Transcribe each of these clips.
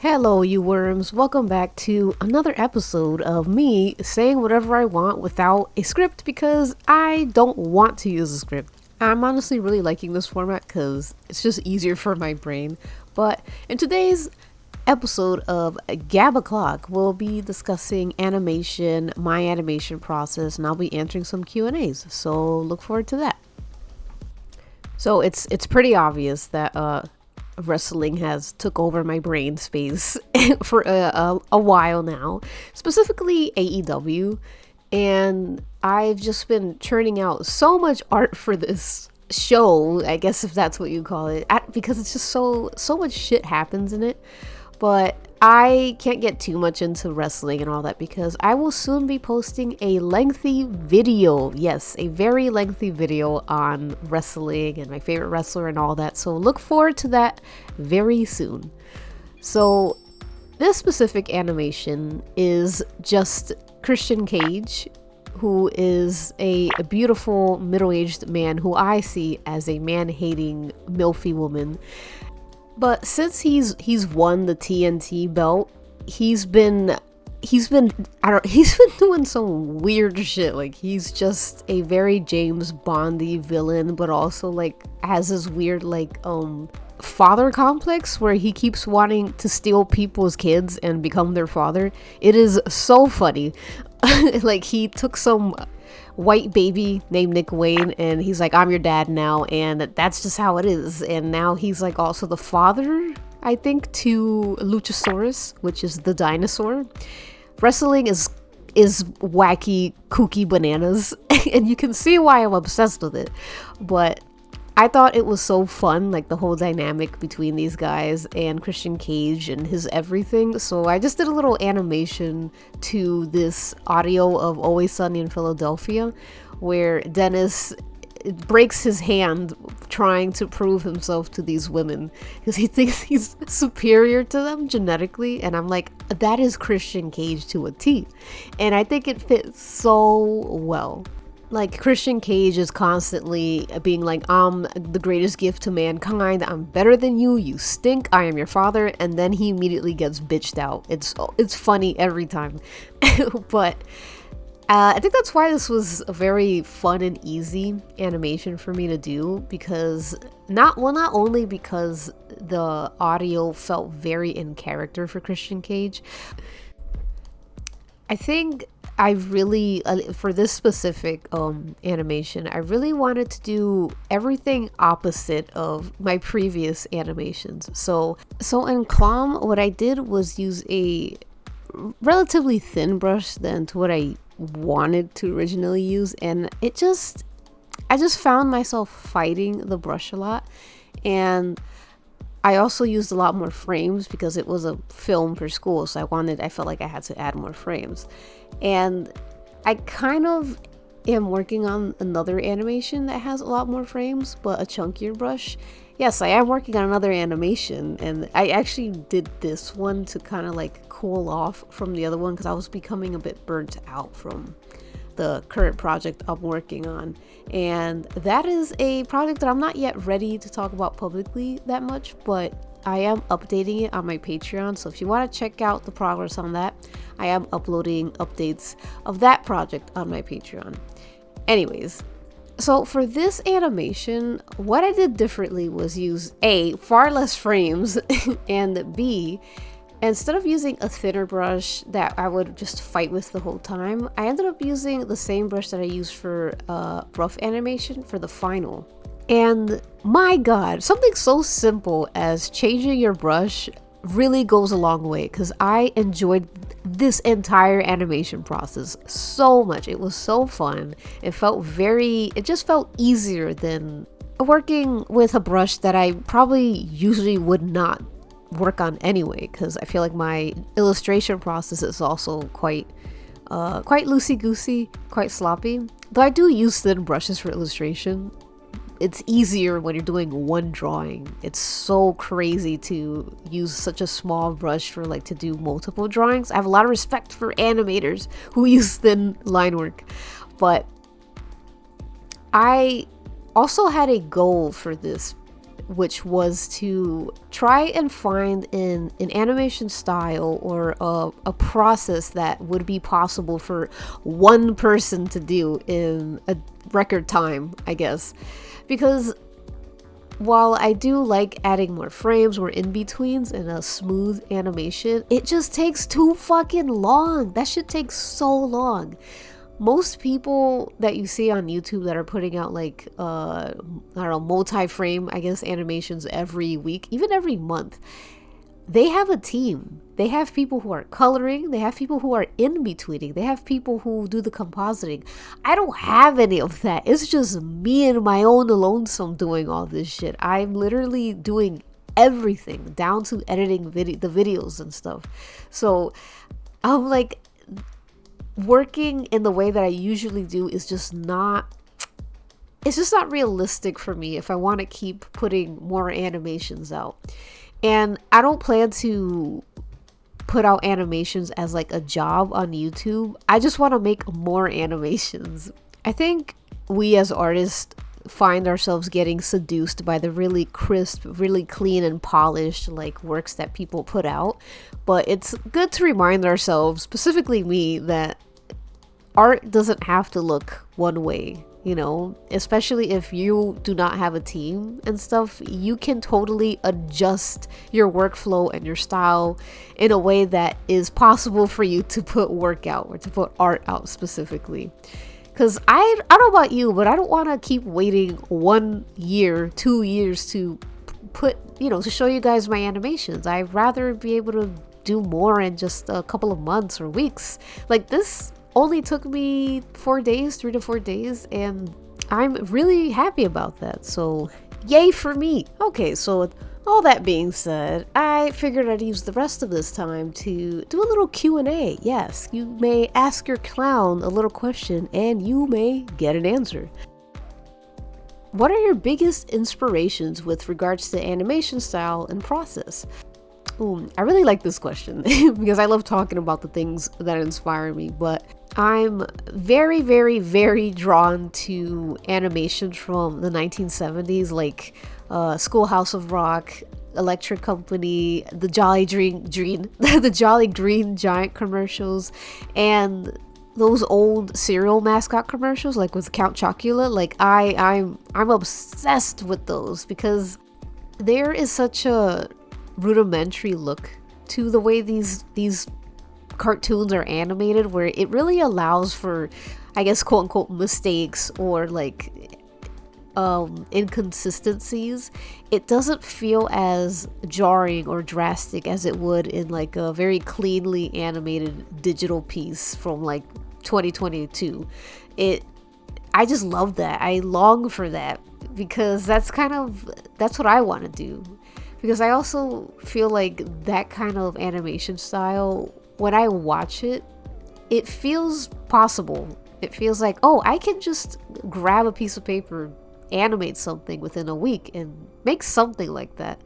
Hello, you worms. Welcome back to another episode of me saying whatever I want without a script because I don't want to use a script. I'm honestly really liking this format because it's just easier for my brain. But in today's episode of Gab O'Clock, we'll be discussing animation, my animation process, and I'll be answering some Q&As. So look forward to that. So it's pretty obvious that wrestling has took over my brain space for a while now, specifically AEW, and I've just been churning out so much art for this show, I guess if that's what you call it, because it's just so much shit happens in it. But I can't get too much into wrestling and all that because I will soon be posting a lengthy video. Yes, a very lengthy video on wrestling and my favorite wrestler and all that. So look forward to that very soon. So this specific animation is just Christian Cage, who is a beautiful middle-aged man who I see as a man-hating milfy woman. But since he's won the TNT belt, he's been doing some weird shit. Like, he's just a very James Bondy villain, but also like has this weird father complex where he keeps wanting to steal people's kids and become their father. It is so funny. Like, he took some white baby named Nick Wayne and he's like, I'm your dad now, and that's just how it is. And now he's like also the father, I think, to Luchasaurus, which is the dinosaur. Wrestling is wacky, kooky bananas, and you can see why I'm obsessed with it. But I thought it was so fun, like the whole dynamic between these guys and Christian Cage and his everything. So I just did a little animation to this audio of Always Sunny in Philadelphia, where Dennis breaks his hand trying to prove himself to these women because he thinks he's superior to them genetically. And I'm like, that is Christian Cage to a T. And I think it fits so well. Like, Christian Cage is constantly being like, I'm the greatest gift to mankind, I'm better than you, you stink, I am your father, and then he immediately gets bitched out. It's funny every time. But I think that's why this was a very fun and easy animation for me to do, because not only because the audio felt very in character for Christian Cage, I think I really, for this specific animation, I really wanted to do everything opposite of my previous animations. So in Clom, what I did was use a relatively thin brush than to what I wanted to originally use, and I just found myself fighting the brush a lot. And I also used a lot more frames because it was a film for school, so I felt like I had to add more frames. And I kind of am working on another animation that has a lot more frames, but a chunkier brush. Yes, I am working on another animation, and I actually did this one to kind of like cool off from the other one because I was becoming a bit burnt out from the current project I'm working on. And that is a project that I'm not yet ready to talk about publicly that much, but I am updating it on my Patreon. So if you want to check out the progress on that, I am uploading updates of that project on my Patreon. Anyways, so for this animation, what I did differently was use A, far less frames, and B, instead of using a thinner brush that I would just fight with the whole time, I ended up using the same brush that I used for rough animation for the final. And my god, something so simple as changing your brush really goes a long way, because I enjoyed this entire animation process so much. It was so fun. It just felt easier than working with a brush that I probably usually would not work on anyway, because I feel like my illustration process is also quite loosey-goosey, quite sloppy. Though I do use thin brushes for illustration. It's easier when you're doing one drawing. It's so crazy to use such a small brush for to do multiple drawings. I have a lot of respect for animators who use thin line work. But I also had a goal for this which was to try and find an animation style or a process that would be possible for one person to do in a record time, I guess. Because while I do like adding more frames or in-betweens and a smooth animation, it just takes too fucking long. That shit takes so long. Most people that you see on YouTube that are putting out like, I don't know, multi-frame, I guess, animations every week, even every month, they have a team. They have people who are coloring, they have people who are in-betweening, they have people who do the compositing. I don't have any of that. It's just me and my own lonesome doing all this shit. I'm literally doing everything down to editing the videos and stuff. So I'm like, working in the way that I usually do is just not, it's just not realistic for me if I want to keep putting more animations out. And I don't plan to put out animations as like a job on YouTube. I just want to make more animations. I think we as artists find ourselves getting seduced by the really crisp, really clean and polished like works that people put out. But it's good to remind ourselves, specifically me, that art doesn't have to look one way, you know, especially if you do not have a team and stuff. You can totally adjust your workflow and your style in a way that is possible for you to put work out or to put art out specifically. Because I don't know about you, but I don't want to keep waiting 1 year, 2 years to put, you know, to show you guys my animations. I'd rather be able to do more in just a couple of months or weeks. Like this only took me 4 days, 3 to 4 days, and I'm really happy about that. So yay for me. Okay, so with all that being said, I figured I'd use the rest of this time to do a little Q&A. Yes, you may ask your clown a little question and you may get an answer. What are your biggest inspirations with regards to animation style and process? I really like this question because I love talking about the things that inspire me, but I'm very, very, very drawn to animations from the 1970s, like Schoolhouse of Rock, Electric Company, the Jolly Green the Jolly Green Giant commercials, and those old cereal mascot commercials, like with Count Chocula. Like I'm obsessed with those because there is such a rudimentary look to the way these cartoons are animated, where it really allows for, I guess, quote unquote mistakes or like inconsistencies. It doesn't feel as jarring or drastic as it would in like a very cleanly animated digital piece from like 2022. I just love that. I long for that because that's what I want to do. Because I also feel like that kind of animation style, when I watch it, it feels possible. It feels like, oh, I can just grab a piece of paper, animate something within a week and make something like that.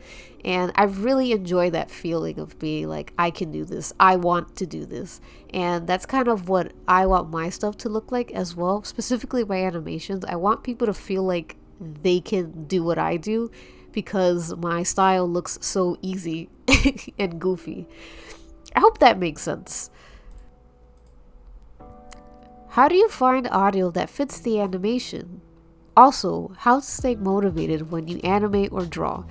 And I really enjoy that feeling of being like, I can do this. I want to do this. And that's kind of what I want my stuff to look like as well. Specifically my animations. I want people to feel like they can do what I do, because my style looks so easy and goofy. I hope that makes sense. How do you find audio that fits the animation? Also, how to stay motivated when you animate or draw?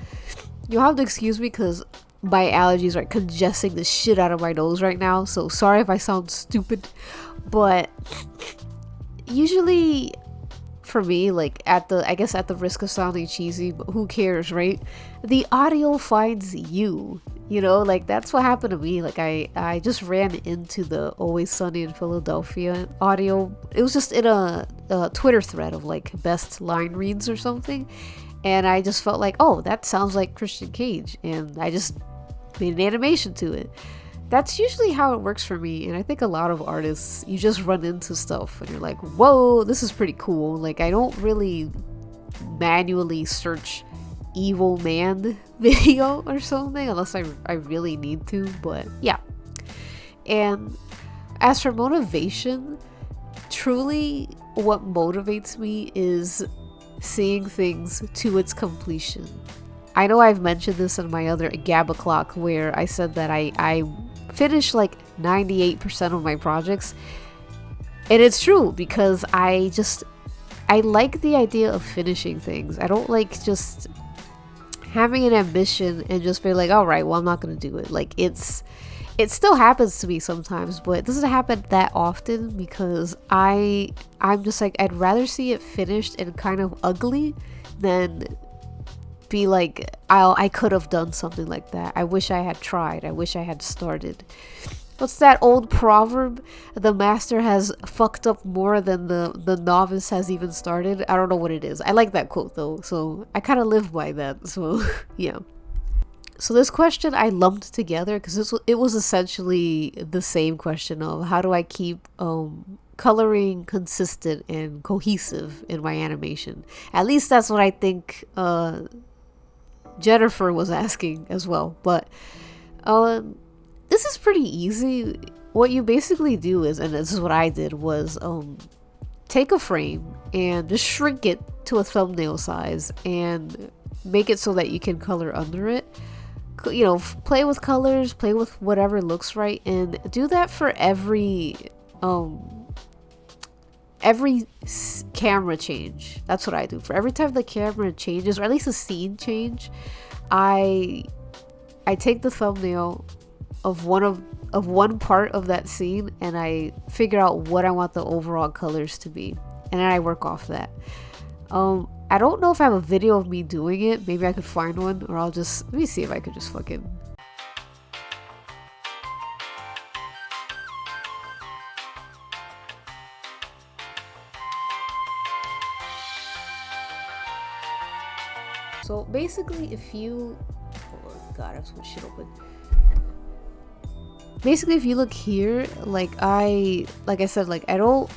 You'll have to excuse me because my allergies are congesting the shit out of my nose right now, so sorry if I sound stupid. But usually for me, like at the risk of sounding cheesy, but who cares, right? The audio finds you, you know, like that's what happened to me. Like I just ran into the Always Sunny in Philadelphia audio. It was just in a Twitter thread of like best line reads or something. And I just felt like, oh, that sounds like Christian Cage. And I just made an animation to it. That's usually how it works for me. And I think a lot of artists, you just run into stuff and you're like, whoa, this is pretty cool. Like I don't really manually search evil man video or something unless I really need to. But yeah. And as for motivation, truly what motivates me is seeing things to its completion. I know I've mentioned this in my other Gab o'clock where I said that I finish like 98% of my projects. And it's true because I like the idea of finishing things. I don't like just having an ambition and just be like, all right, well, I'm not going to do it. Like it still happens to me sometimes, but it doesn't happen that often because I'm just like, I'd rather see it finished and kind of ugly than be like, I could have done something like that. I wish I had tried. I wish I had started. What's that old proverb? The master has fucked up more than the novice has even started. I don't know what it is. I like that quote though, so I kind of live by that. So yeah. So this question I lumped together because it was essentially the same question of how do I keep coloring consistent and cohesive in my animation. At least that's what I think Jennifer was asking as well. But this is pretty easy. What you basically do is, and this is what I did, was take a frame and just shrink it to a thumbnail size and make it so that you can color under it. You know, play with colors, play with whatever looks right, and do that for every camera change. That's what I do. For every time the camera changes, or at least a scene change, I take the thumbnail of one part of that scene and I figure out what I want the overall colors to be, and then I work off that. I don't know if I have a video of me doing it. Maybe I could find one, or let me see if I could just fucking. So basically, if you, oh god, I have so much shit open. Basically, if you look here, like I said, like I don't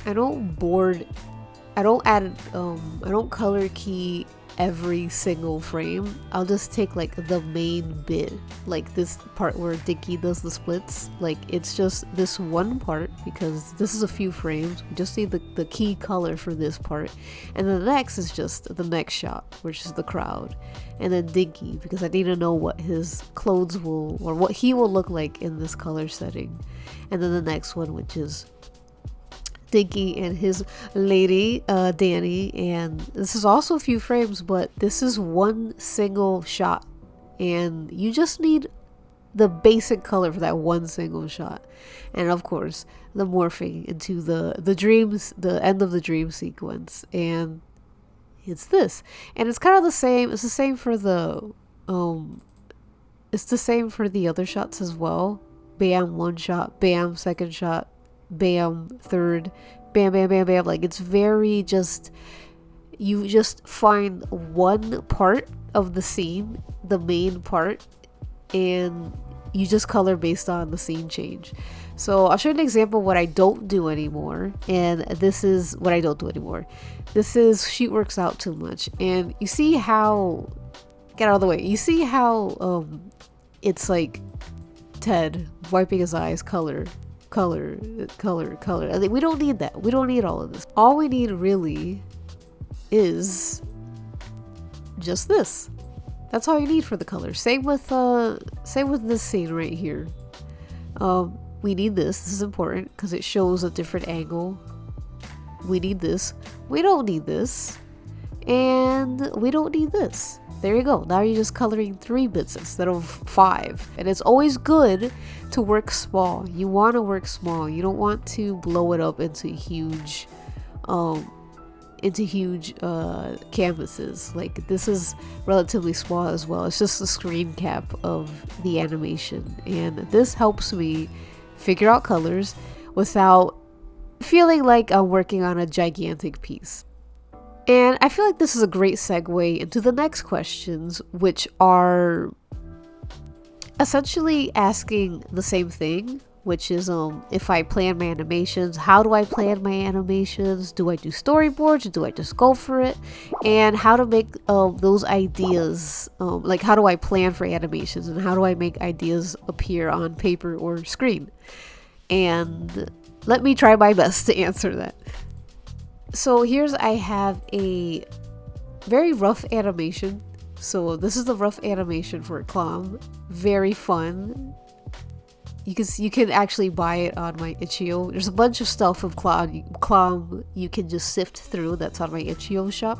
color key every single frame. I'll just take like the main bit, like this part where Dicky does the splits. Like it's just this one part because this is a few frames. We just need the key color for this part, and then the next is just the next shot, which is the crowd, and then Dicky because I need to know what his clothes will, or what he will look like in this color setting, and then the next one, which is Dinky and his lady, Danny, and this is also a few frames, but this is one single shot, and you just need the basic color for that one single shot, and of course the morphing into the dreams, the end of the dream sequence, and it's this, and it's kind of the same. It's the same for the other shots as well. Bam, one shot, bam, second shot, bam, third, bam, bam, bam, bam. Like it's very just, you just find one part of the scene, the main part, and you just color based on the scene change. So I'll show you an example of what I don't do anymore, and this is what I don't do anymore. This is She Works Out Too Much, and you see how, get out of the way, you see how it's like Ted wiping his eyes, color. I think we don't need that. We don't need all of this. All we need really is just this. That's all you need for the color. Same with this scene right here. We need this. This is important because it shows a different angle. We need this. We don't need this. And we don't need this. There you go. Now you're just coloring 3 bits instead of 5. And it's always good to work small. You want to work small. You don't want to blow it up into huge canvases. Like this is relatively small as well. It's just a screen cap of the animation. And this helps me figure out colors without feeling like I'm working on a gigantic piece. And I feel like this is a great segue into the next questions, which are essentially asking the same thing, which is if I plan my animations, how do I plan my animations? Do I do storyboards? Do I just go for it? And how to make those ideas, like how do I plan for animations, and how do I make ideas appear on paper or screen? And let me try my best to answer that. So I have a very rough animation. So this is the rough animation for Clom. Very fun. You can actually buy it on my itchio. There's a bunch of stuff of Clom you can just sift through that's on my itchio shop.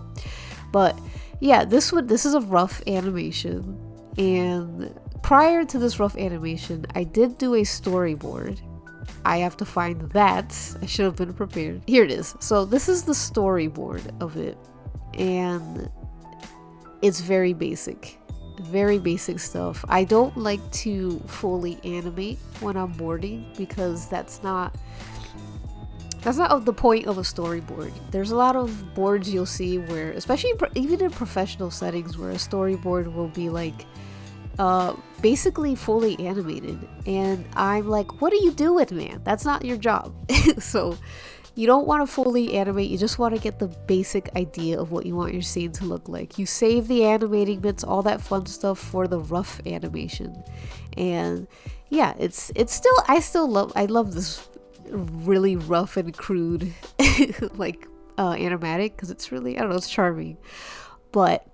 But yeah, this is a rough animation, and prior to this rough animation, I did do a storyboard. I have to find that. I should have been prepared. Here it is. So this is the storyboard of it, and it's very basic stuff. I don't like to fully animate when I'm boarding because that's not the point of a storyboard. There's a lot of boards you'll see where, especially even in professional settings, where a storyboard will be like basically fully animated, and I'm like, what are you doing, man? That's not your job. So you don't want to fully animate, you just want to get the basic idea of what you want your scene to look like. You save the animating bits, all that fun stuff, for the rough animation. And yeah, I love this really rough and crude like animatic, because it's really, I don't know, it's charming. But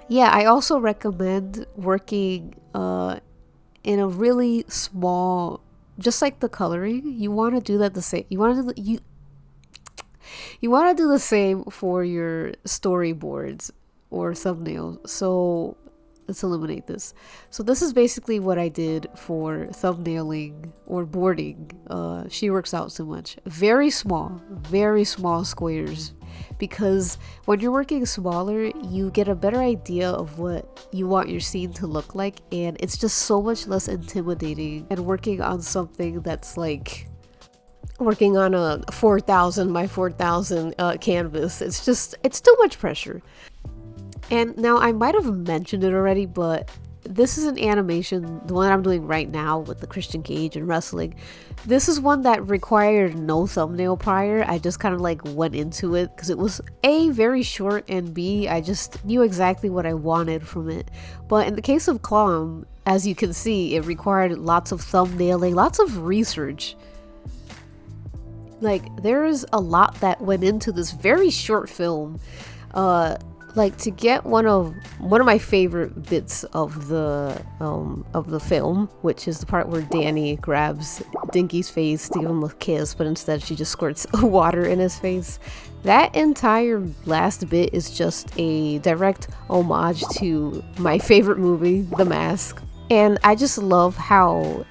yeah, I also recommend working in a really small, just like the coloring, you want to do that the same. You want to do the same for your storyboards or thumbnails. So let's eliminate this. So this is basically what I did for thumbnailing or boarding. She Works Out So Much. Very small squares, because when you're working smaller, you get a better idea of what you want your scene to look like, and it's just so much less intimidating. And working on something that's like working on a 4,000 by 4,000 canvas, it's too much pressure. And now I might have mentioned it already, but this is an animation, the one I'm doing right now with the Christian Cage and wrestling. This is one that required no thumbnail prior. I just kind of like went into it because it was A, very short, and B, I just knew exactly what I wanted from it. But in the case of Clom, as you can see, it required lots of thumbnailing, lots of research. Like, there is a lot that went into this very short film. Like, to get one of my favorite bits of the film, which is the part where Danny grabs Dinky's face to give him a kiss, but instead she just squirts water in his face. That entire last bit is just a direct homage to my favorite movie, The Mask. And I just love how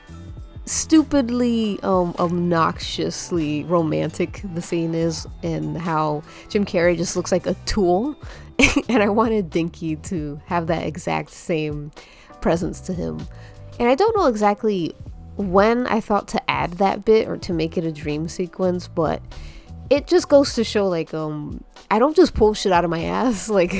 stupidly obnoxiously romantic the scene is, and how Jim Carrey just looks like a tool. And I wanted Dinky to have that exact same presence to him. And I don't know exactly when I thought to add that bit or to make it a dream sequence, but it just goes to show, like, I don't just pull shit out of my ass. Like,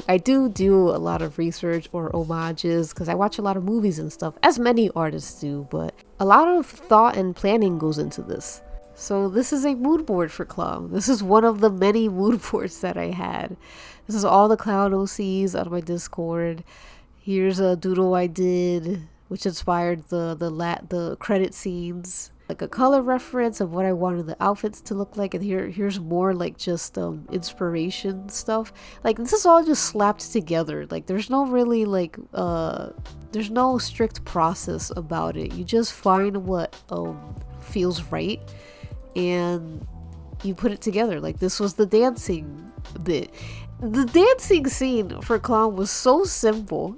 I do a lot of research or homages, because I watch a lot of movies and stuff, as many artists do, but a lot of thought and planning goes into this. So this is a mood board for Clom. This is one of the many mood boards that I had. This is all the clown OCs on my Discord. Here's a doodle I did, which inspired the credit scenes, like a color reference of what I wanted the outfits to look like. And here's more like just inspiration stuff. Like, this is all just slapped together. Like, there's no really like there's no strict process about it. You just find what feels right, and you put it together. Like, this was the dancing bit. The dancing scene for Clown was so simple.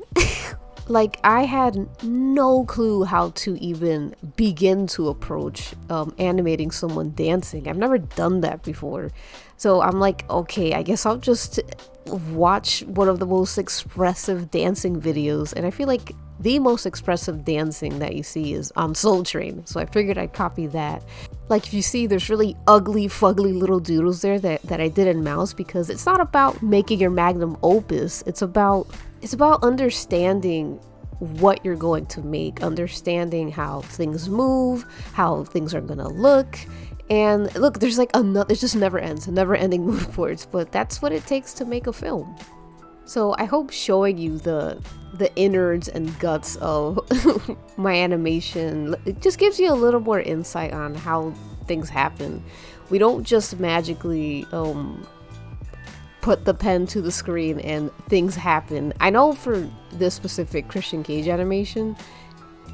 Like, I had no clue how to even begin to approach animating someone dancing. I've never done that before. So I'm like, okay, I guess I'll just watch one of the most expressive dancing videos. And I feel like the most expressive dancing that you see is on Soul Train. So I figured I'd copy that. Like, if you see, there's really ugly, fugly little doodles there that I did in mouse, because it's not about making your magnum opus. It's about understanding what you're going to make, understanding how things move, how things are gonna look. And look, there's like it just never ends, never-ending mood boards, but that's what it takes to make a film. So I hope showing you the innards and guts of my animation, it just gives you a little more insight on how things happen. We don't just magically put the pen to the screen and things happen. I know for this specific Christian Cage animation,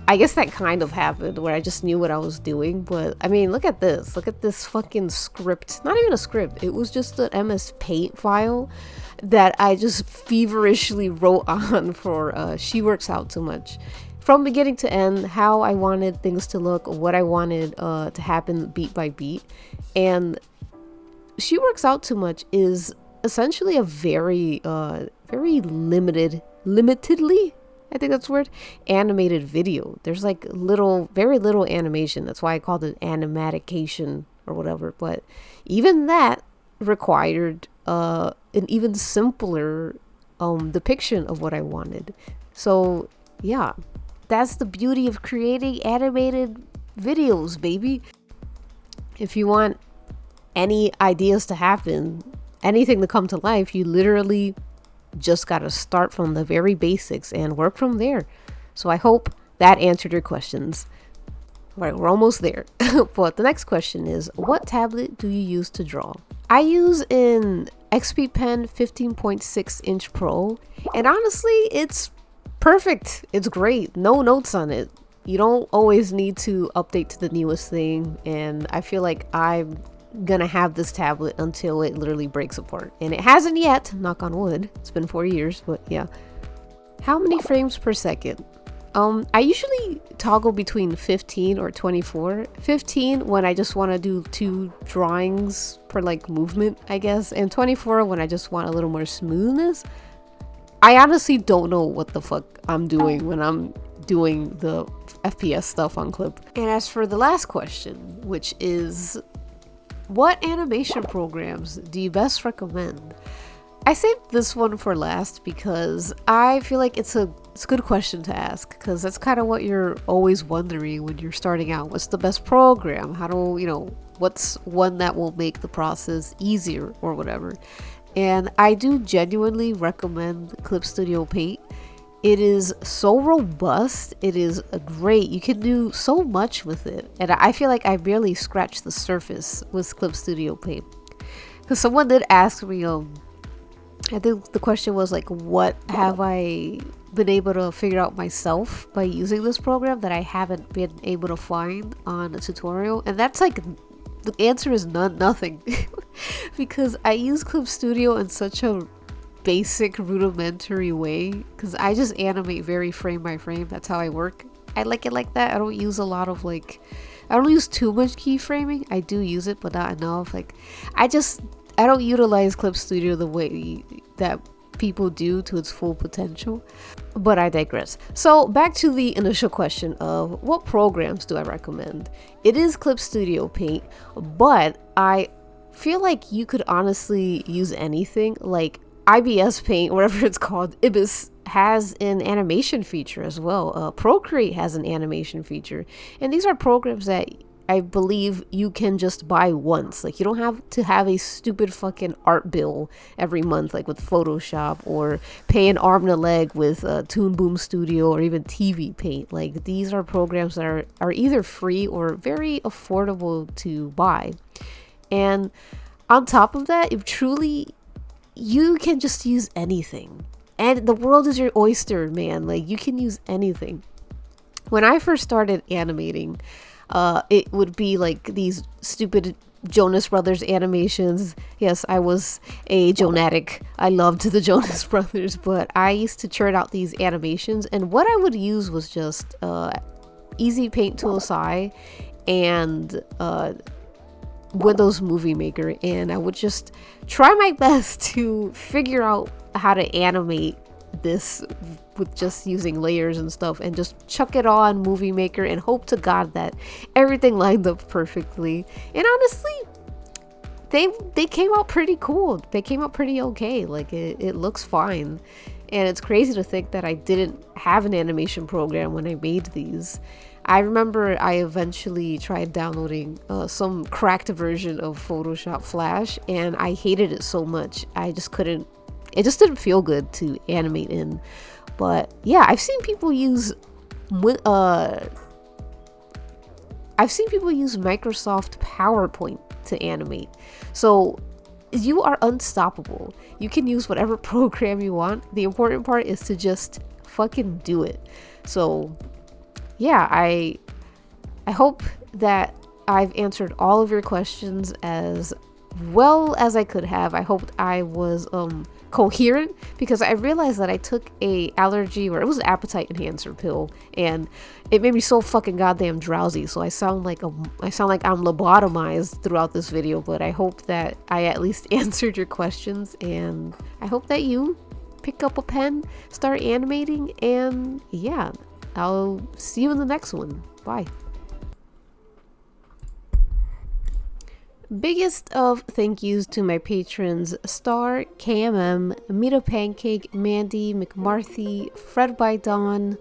I guess that kind of happened where I just knew what I was doing. But I mean, look at this fucking script. Not even a script, it was just an MS Paint file that I just feverishly wrote on for She Works Out Too Much. From beginning to end, how I wanted things to look, what I wanted to happen beat by beat. And She Works Out Too Much is essentially a very limitedly, I think that's the word, animated video. There's like very little animation. That's why I called it animatication or whatever. But even that required an even simpler depiction of what I wanted. So yeah, that's the beauty of creating animated videos, baby. If you want any ideas to happen, anything to come to life, you literally just got to start from the very basics and work from there. So I hope that answered your questions. Right, we're almost there. But the next question is, what tablet do you use to draw? I use an XP Pen 15.6 inch Pro, and honestly, it's perfect. It's great. No notes on it. You don't always need to update to the newest thing, and I feel like I'm gonna have this tablet until it literally breaks apart, and it hasn't yet, knock on wood. It's been 4 years, but yeah. How many frames per second? I usually toggle between 15 or 24. 15 when I just want to do 2 drawings per like movement, I guess, and 24 when I just want a little more smoothness. I honestly don't know what the fuck I'm doing when I'm doing the FPS stuff on Clip. And as for the last question, which is, what animation programs do you best recommend? I saved this one for last because I feel like it's a good question to ask, because that's kind of what you're always wondering when you're starting out. What's the best program? How do, what's one that will make the process easier or whatever? And I do genuinely recommend Clip Studio Paint. It is so robust. It is great. You can do so much with it. And I feel like I barely scratched the surface with Clip Studio Paint. Because someone did ask me, I think the question was like, what have I been able to figure out myself by using this program that I haven't been able to find on a tutorial? And that's like, the answer is nothing. Because I use Clip Studio in such a basic rudimentary way, because I just animate very frame by frame. That's how I work. I like it like that. I don't use a lot of I don't use too much keyframing. I do use it, but not enough. I don't utilize Clip Studio the way that people do to its full potential. But I digress. So back to the initial question of what programs do I recommend? It is Clip Studio Paint, but I feel like you could honestly use anything. Like IBS Paint, whatever it's called, Ibis has an animation feature as well. Procreate has an animation feature. And these are programs that I believe you can just buy once. Like, you don't have to have a stupid fucking art bill every month, like with Photoshop, or pay an arm and a leg with Toon Boom Studio or even TV Paint. Like, these are programs that are either free or very affordable to buy. And on top of that, if truly you can just use anything, and the world is your oyster, man. Like, you can use anything. When I first started animating, it would be like these stupid Jonas Brothers animations. Yes, I was a Jonatic. I loved the Jonas Brothers, but I used to churn out these animations, and what I would use was just Easy Paint Tool SI and Windows Movie Maker, and I would just try my best to figure out how to animate this with just using layers and stuff, and just chuck it on Movie Maker and hope to God that everything lined up perfectly. And honestly, they came out pretty cool. They came out pretty okay. Like, it looks fine. And it's crazy to think that I didn't have an animation program when I made these. I remember I eventually tried downloading some cracked version of Photoshop Flash, and I hated it so much. I just couldn't. It just didn't feel good to animate in. But yeah, I've seen people use Microsoft PowerPoint to animate. So you are unstoppable. You can use whatever program you want. The important part is to just fucking do it. So yeah, I hope that I've answered all of your questions as well as I could have. I hope I was coherent, because I realized that I took a allergy, or it was an appetite enhancer pill, and it made me so fucking goddamn drowsy. So I sound like I'm lobotomized throughout this video, but I hope that I at least answered your questions, and I hope that you pick up a pen, start animating, and yeah, I'll see you in the next one. Bye. Biggest of thank yous to my patrons: Star, KMM, Mita Pancake, Mandy, McMarthy, Fred by Dawn,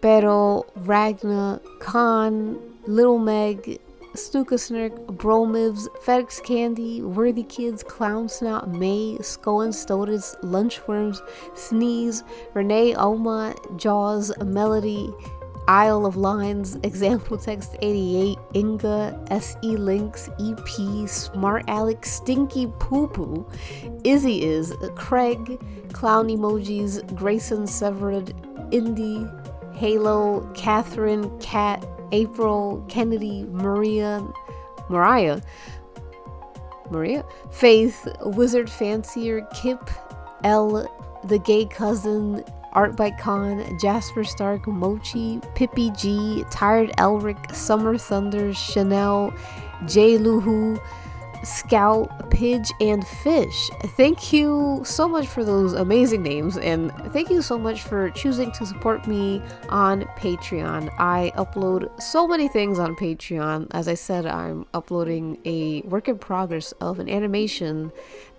Pero, Ragna, Khan, Little Meg, Snooka Snurk, Bromibs, FedEx Candy, Worthy Kids, Clown Snot, May, Skoen Stotus, Lunchworms, Sneeze, Renee Oma, Jaws, Melody, Isle of Lines, Example Text 88, Inga, SE Links, EP, Smart Alex, Stinky Poo Poo, Izzy Is, Craig, Clown Emojis, Grayson Severed, Indy, Halo, Catherine, Kat, April, Kennedy, Mariah, Faith, Wizard Fancier, Kip, L, The Gay Cousin, Art by Con, Jasper Stark, Mochi, Pippi G, Tired Elric, Summer Thunders, Chanel, J Luhu, Scout, Pidge, and Fish. Thank you so much for those amazing names, and thank you so much for choosing to support me on Patreon. I upload so many things on Patreon. As I said, I'm uploading a work in progress of an animation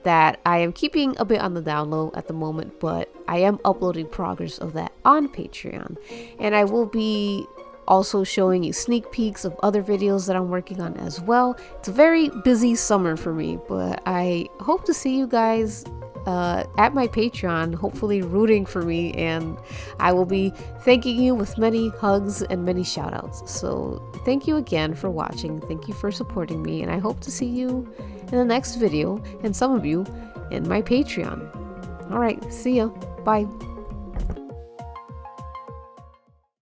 that I am keeping a bit on the down low at the moment, but I am uploading progress of that on Patreon, and I will be also showing you sneak peeks of other videos that I'm working on as well. It's a very busy summer for me, but I hope to see you guys at my Patreon, hopefully rooting for me, and I will be thanking you with many hugs and many shout outs. So thank you again for watching, thank you for supporting me, and I hope to see you in the next video, and some of you in my Patreon. Alright, see ya, bye.